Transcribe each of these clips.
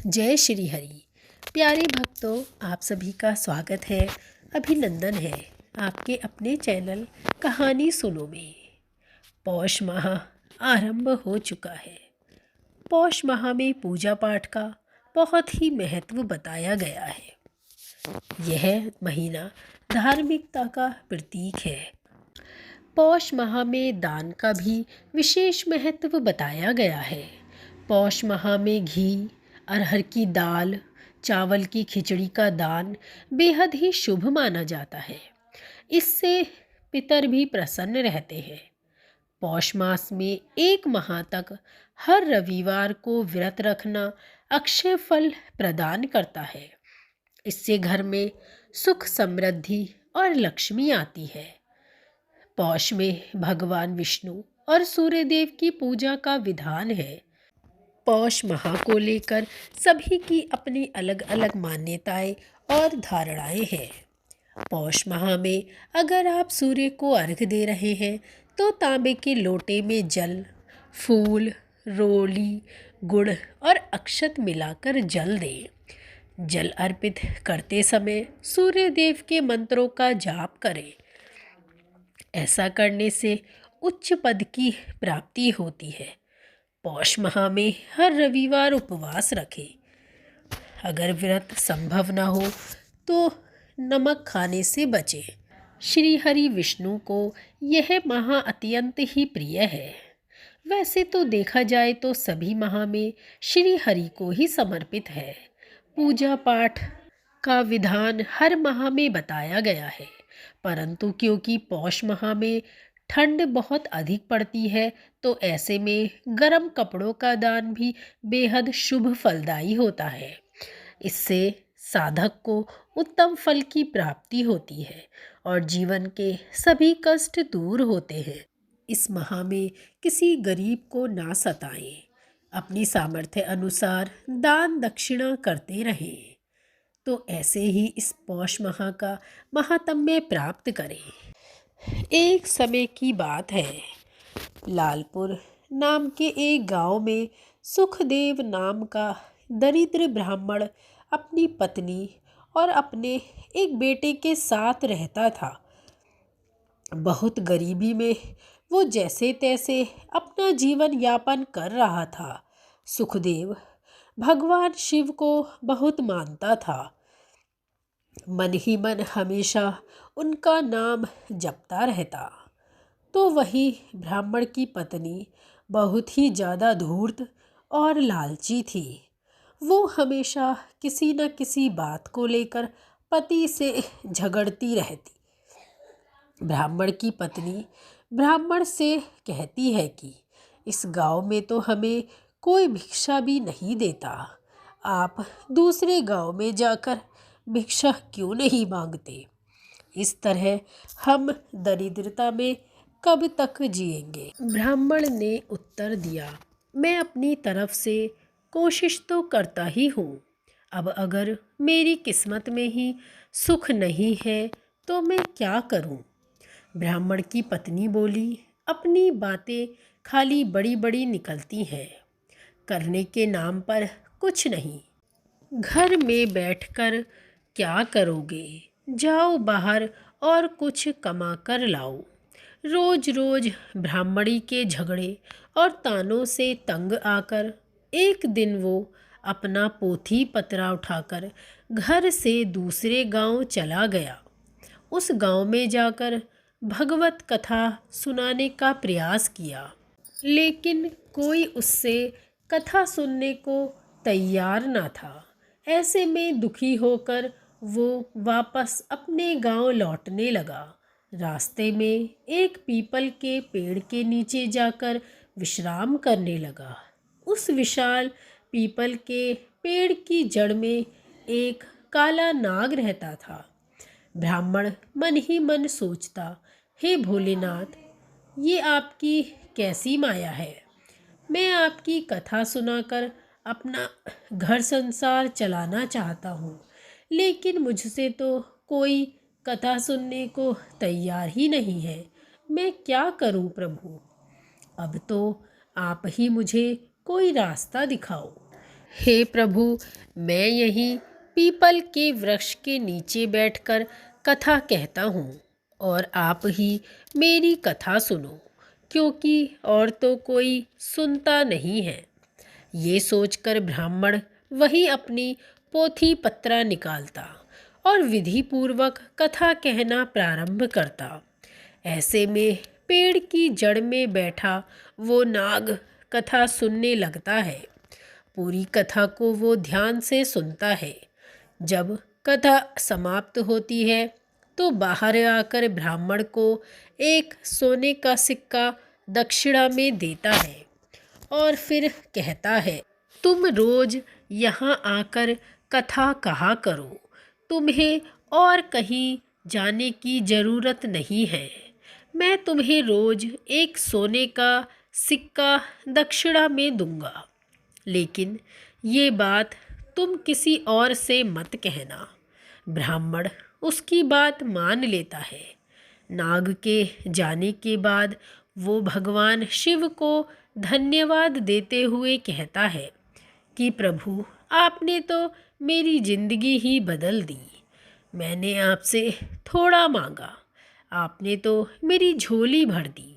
जय श्री हरि। प्यारे भक्तों, आप सभी का स्वागत है, अभिनंदन है आपके अपने चैनल कहानी सुनो में। पौष माह आरंभ हो चुका है। पौष माह में पूजा पाठ का बहुत ही महत्व बताया गया है। यह महीना धार्मिकता का प्रतीक है। पौष माह में दान का भी विशेष महत्व बताया गया है। पौष माह में घी, अरहर की दाल, चावल की खिचड़ी का दान बेहद ही शुभ माना जाता है। इससे पितर भी प्रसन्न रहते हैं। पौष मास में एक माह तक हर रविवार को व्रत रखना अक्षय फल प्रदान करता है। इससे घर में सुख, समृद्धि और लक्ष्मी आती है। पौष में भगवान विष्णु और सूर्यदेव की पूजा का विधान है। पौष माह को लेकर सभी की अपनी अलग अलग मान्यताएं और धारणाएं हैं। पौष माह में अगर आप सूर्य को अर्घ्य दे रहे हैं तो तांबे के लोटे में जल, फूल, रोली, गुड़ और अक्षत मिलाकर जल दें। जल अर्पित करते समय सूर्य देव के मंत्रों का जाप करें। ऐसा करने से उच्च पद की प्राप्ति होती है। पौष माह में हर रविवार उपवास रखें। अगर व्रत संभव न हो तो नमक खाने से बचें। श्री हरि विष्णु को यह माह अत्यंत ही प्रिय है। वैसे तो देखा जाए तो सभी माह में श्री हरि को ही समर्पित है। पूजा पाठ का विधान हर माह में बताया गया है, परंतु क्योंकि पौष माह में ठंड बहुत अधिक पड़ती है तो ऐसे में गर्म कपड़ों का दान भी बेहद शुभ फलदायी होता है। इससे साधक को उत्तम फल की प्राप्ति होती है और जीवन के सभी कष्ट दूर होते हैं। इस माह में किसी गरीब को ना सताएं। अपनी सामर्थ्य अनुसार दान दक्षिणा करते रहें। तो ऐसे ही इस पौष माह का महात्म्य प्राप्त करें। एक समय की बात है, लालपुर नाम के एक गांव में सुखदेव नाम का दरिद्र ब्राह्मण अपनी पत्नी और अपने एक बेटे के साथ रहता था। बहुत गरीबी में वो जैसे तैसे अपना जीवन यापन कर रहा था। सुखदेव भगवान शिव को बहुत मानता था। मन ही मन हमेशा उनका नाम जपता रहता। तो वही ब्राह्मण की पत्नी बहुत ही ज़्यादा धूर्त और लालची थी। वो हमेशा किसी न किसी बात को लेकर पति से झगड़ती रहती। ब्राह्मण की पत्नी ब्राह्मण से कहती है कि इस गांव में तो हमें कोई भिक्षा भी नहीं देता। आप दूसरे गांव में जाकर भिक्षा क्यों नहीं मांगते? इस तरह हम दरिद्रता में कब तक जिएंगे? ब्राह्मण ने उत्तर दिया, मैं अपनी तरफ से कोशिश तो करता ही हूँ। अब अगर मेरी किस्मत में ही सुख नहीं है तो मैं क्या करूँ? ब्राह्मण की पत्नी बोली, अपनी बातें खाली बड़ी बड़ी निकलती हैं, करने के नाम पर कुछ नहीं। घर में बैठकर क्या करोगे? जाओ बाहर और कुछ कमा कर लाओ। रोज रोज ब्राह्मणी के झगड़े और तानों से तंग आकर एक दिन वो अपना पोथी पतरा उठाकर घर से दूसरे गांव चला गया। उस गांव में जाकर भगवत कथा सुनाने का प्रयास किया, लेकिन कोई उससे कथा सुनने को तैयार ना था। ऐसे में दुखी होकर वो वापस अपने गांव लौटने लगा। रास्ते में एक पीपल के पेड़ के नीचे जाकर विश्राम करने लगा। उस विशाल पीपल के पेड़ की जड़ में एक काला नाग रहता था। ब्राह्मण मन ही मन सोचता, हे भोलेनाथ, ये आपकी कैसी माया है? मैं आपकी कथा सुनाकर अपना घर संसार चलाना चाहता हूँ, लेकिन मुझसे तो कोई कथा सुनने को तैयार ही नहीं है। मैं क्या करूँ प्रभु? अब तो आप ही मुझे कोई रास्ता दिखाओ। हे प्रभु, मैं यहीं पीपल के वृक्ष के नीचे बैठकर कथा कहता हूँ और आप ही मेरी कथा सुनो, क्योंकि और तो कोई सुनता नहीं है। ये सोचकर ब्राह्मण वही अपनी पोथी पत्रा निकालता और विधि पूर्वक कथा कहना प्रारंभ करता। ऐसे में पेड़ की जड़ में बैठा वो नाग कथा सुनने लगता है। पूरी कथा को वो ध्यान से सुनता है। जब कथा समाप्त होती है तो बाहर आकर ब्राह्मण को एक सोने का सिक्का दक्षिणा में देता है और फिर कहता है, तुम रोज यहाँ आकर कथा कहा करो, तुम्हें और कहीं जाने की ज़रूरत नहीं है। मैं तुम्हें रोज एक सोने का सिक्का दक्षिणा में दूंगा, लेकिन ये बात तुम किसी और से मत कहना। ब्राह्मण उसकी बात मान लेता है। नाग के जाने के बाद वो भगवान शिव को धन्यवाद देते हुए कहता है कि प्रभु, आपने तो मेरी जिंदगी ही बदल दी। मैंने आपसे थोड़ा मांगा, आपने तो मेरी झोली भर दी।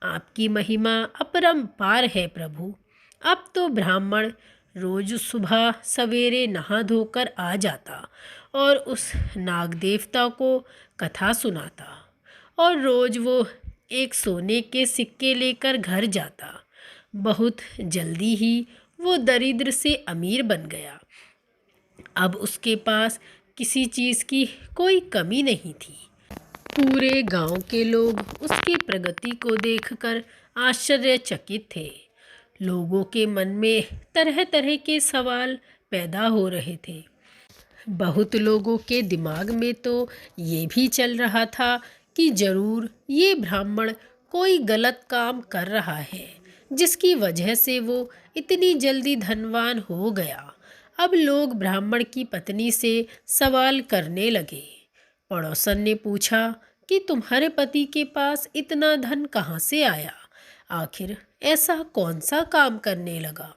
आपकी महिमा अपरंपार है प्रभु। अब तो ब्राह्मण रोज सुबह सवेरे नहा धोकर आ जाता और उस नाग देवता को कथा सुनाता, और रोज वो एक सोने के सिक्के लेकर घर जाता। बहुत जल्दी ही वो दरिद्र से अमीर बन गया। अब उसके पास किसी चीज़ की कोई कमी नहीं थी। पूरे गांव के लोग उसकी प्रगति को देखकर आश्चर्यचकित थे। लोगों के मन में तरह तरह के सवाल पैदा हो रहे थे। बहुत लोगों के दिमाग में तो ये भी चल रहा था कि जरूर ये ब्राह्मण कोई गलत काम कर रहा है, जिसकी वजह से वो इतनी जल्दी धनवान हो गया। अब लोग ब्राह्मण की पत्नी से सवाल करने लगे। पड़ोसन ने पूछा कि तुम्हारे पति के पास इतना धन कहाँ से आया? आखिर ऐसा कौन सा काम करने लगा?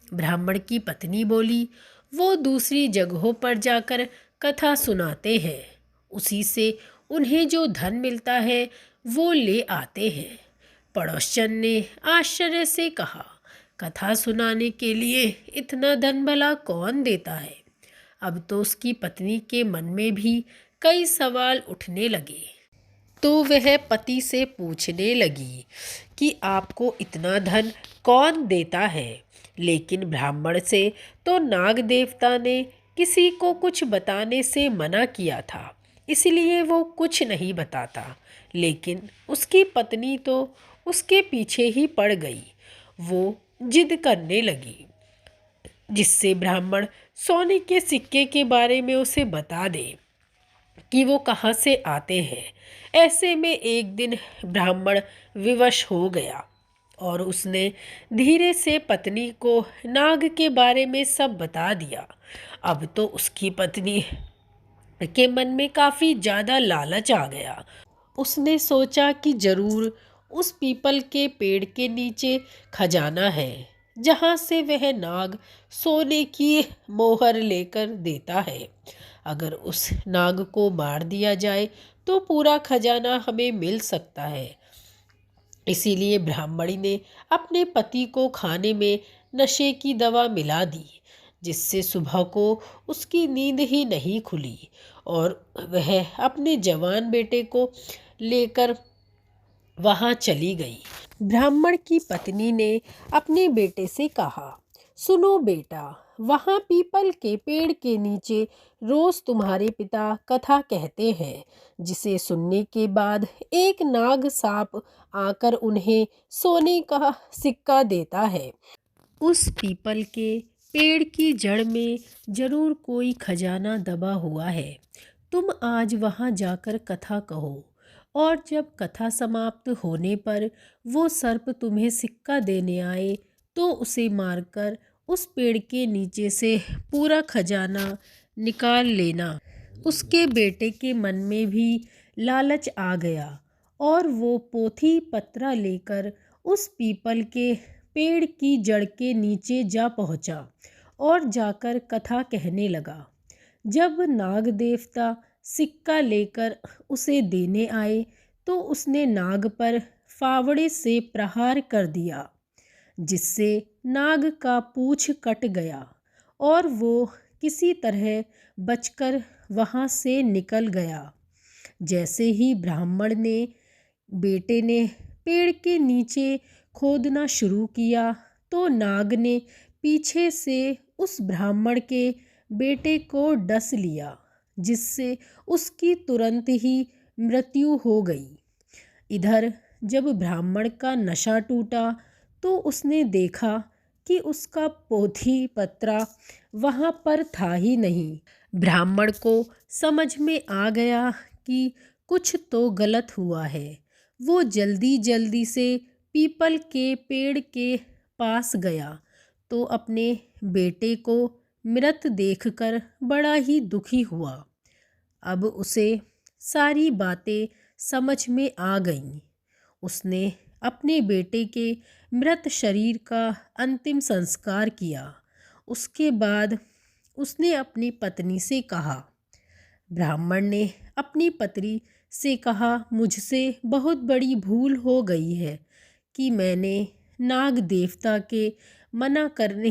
ब्राह्मण की पत्नी बोली, वो दूसरी जगहों पर जाकर कथा सुनाते हैं, उसी से उन्हें जो धन मिलता है वो ले आते हैं। पड़ोसन ने आश्चर्य से कहा, कथा सुनाने के लिए इतना धन भला कौन देता है? अब तो उसकी पत्नी के मन में भी कई सवाल उठने लगे। तो वह पति से पूछने लगी कि आपको इतना धन कौन देता है? लेकिन ब्राह्मण से तो नाग देवता ने किसी को कुछ बताने से मना किया था, इसलिए वो कुछ नहीं बताता। लेकिन उसकी पत्नी तो उसके पीछे ही पड़ गई। वो जिद करने लगी जिससे ब्राह्मण सोने के सिक्के के बारे में उसे बता दे कि वो कहाँ से आते हैं। ऐसे में एक दिन ब्राह्मण विवश हो गया और उसने धीरे से पत्नी को नाग के बारे में सब बता दिया। अब तो उसकी पत्नी के मन में काफ़ी ज़्यादा लालच आ गया। उसने सोचा कि ज़रूर उस पीपल के पेड़ के नीचे खजाना है, जहाँ से वह नाग सोने की मोहर लेकर देता है। अगर उस नाग को मार दिया जाए तो पूरा खजाना हमें मिल सकता है। इसीलिए ब्राह्मणी ने अपने पति को खाने में नशे की दवा मिला दी, जिससे सुबह को उसकी नींद ही नहीं खुली और वह अपने जवान बेटे को लेकर वहाँ चली गई। ब्राह्मण की पत्नी ने अपने बेटे से कहा, सुनो बेटा, वहाँ पीपल के पेड़ के नीचे रोज तुम्हारे पिता कथा कहते हैं, जिसे सुनने के बाद एक नाग सांप आकर उन्हें सोने का सिक्का देता है। उस पीपल के पेड़ की जड़ में जरूर कोई खजाना दबा हुआ है। तुम आज वहाँ जाकर कथा कहो, और जब कथा समाप्त होने पर वो सर्प तुम्हें सिक्का देने आए तो उसे मारकर उस पेड़ के नीचे से पूरा खजाना निकाल लेना। उसके बेटे के मन में भी लालच आ गया और वो पोथी पत्रा लेकर उस पीपल के पेड़ की जड़ के नीचे जा पहुंचा और जाकर कथा कहने लगा। जब नाग देवता सिक्का लेकर उसे देने आए तो उसने नाग पर फावड़े से प्रहार कर दिया, जिससे नाग का पूंछ कट गया और वो किसी तरह बचकर वहाँ से निकल गया। जैसे ही ब्राह्मण ने बेटे ने पेड़ के नीचे खोदना शुरू किया तो नाग ने पीछे से उस ब्राह्मण के बेटे को डस लिया, जिससे उसकी तुरंत ही मृत्यु हो गई। इधर जब ब्राह्मण का नशा टूटा तो उसने देखा कि उसका पोथी पत्रा वहाँ पर था ही नहीं। ब्राह्मण को समझ में आ गया कि कुछ तो गलत हुआ है। वो जल्दी जल्दी से पीपल के पेड़ के पास गया तो अपने बेटे को मृत देखकर बड़ा ही दुखी हुआ। अब उसे सारी बातें समझ में आ गईं। उसने अपने बेटे के मृत शरीर का अंतिम संस्कार किया। उसके बाद उसने अपनी पत्नी से कहा, ब्राह्मण ने अपनी पत्नी से कहा, मुझसे बहुत बड़ी भूल हो गई है कि मैंने नाग देवता के मना करने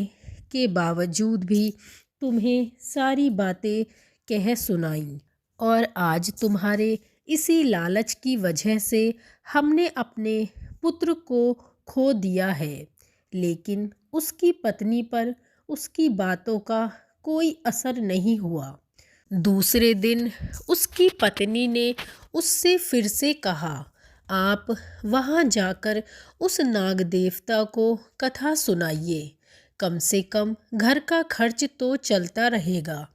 के बावजूद भी तुम्हें सारी बातें कह सुनाई, और आज तुम्हारे इसी लालच की वजह से हमने अपने पुत्र को खो दिया है। लेकिन उसकी पत्नी पर उसकी बातों का कोई असर नहीं हुआ। दूसरे दिन उसकी पत्नी ने उससे फिर से कहा, आप वहाँ जाकर उस नाग देवता को कथा सुनाइए, कम से कम घर का खर्च तो चलता रहेगा।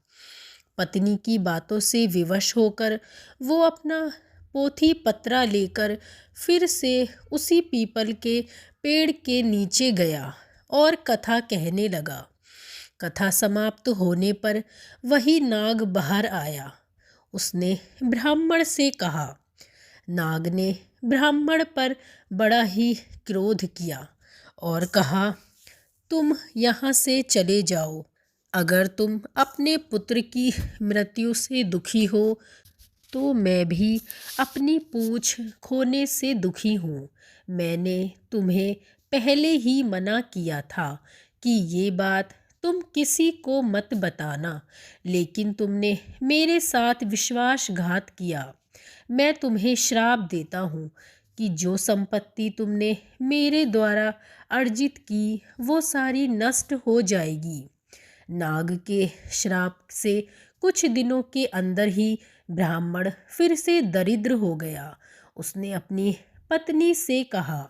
पत्नी की बातों से विवश होकर वो अपना पोथी पत्रा लेकर फिर से उसी पीपल के पेड़ के नीचे गया और कथा कहने लगा। कथा समाप्त होने पर वही नाग बाहर आया। उसने ब्राह्मण से कहा। नाग ने ब्राह्मण पर बड़ा ही क्रोध किया और कहा, तुम यहाँ से चले जाओ। अगर तुम अपने पुत्र की मृत्यु से दुखी हो तो मैं भी अपनी पूंछ खोने से दुखी हूँ। मैंने तुम्हें पहले ही मना किया था कि ये बात तुम किसी को मत बताना, लेकिन तुमने मेरे साथ विश्वासघात किया। मैं तुम्हें श्राप देता हूँ कि जो संपत्ति तुमने मेरे द्वारा अर्जित की वो सारी नष्ट हो जाएगी। नाग के श्राप से कुछ दिनों के अंदर ही ब्राह्मण फिर से दरिद्र हो गया। उसने अपनी पत्नी से कहा,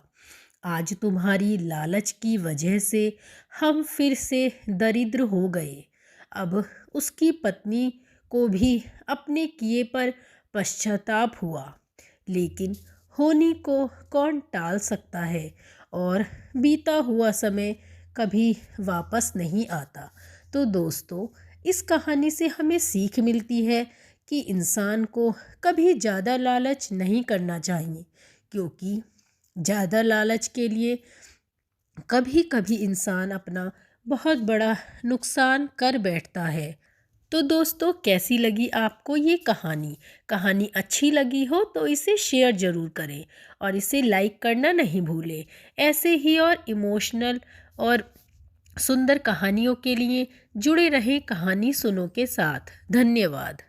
आज तुम्हारी लालच की वजह से हम फिर से दरिद्र हो गए। अब उसकी पत्नी को भी अपने किए पर पश्चाताप हुआ, लेकिन होनी को कौन टाल सकता है, और बीता हुआ समय कभी वापस नहीं आता। तो दोस्तों, इस कहानी से हमें सीख मिलती है कि इंसान को कभी ज़्यादा लालच नहीं करना चाहिए, क्योंकि ज़्यादा लालच के लिए कभी कभी इंसान अपना बहुत बड़ा नुकसान कर बैठता है। तो दोस्तों, कैसी लगी आपको ये कहानी अच्छी लगी हो तो इसे शेयर ज़रूर करें और इसे लाइक करना नहीं भूलें। ऐसे ही और इमोशनल और सुंदर कहानियों के लिए जुड़े रहें कहानी सुनो के साथ। धन्यवाद।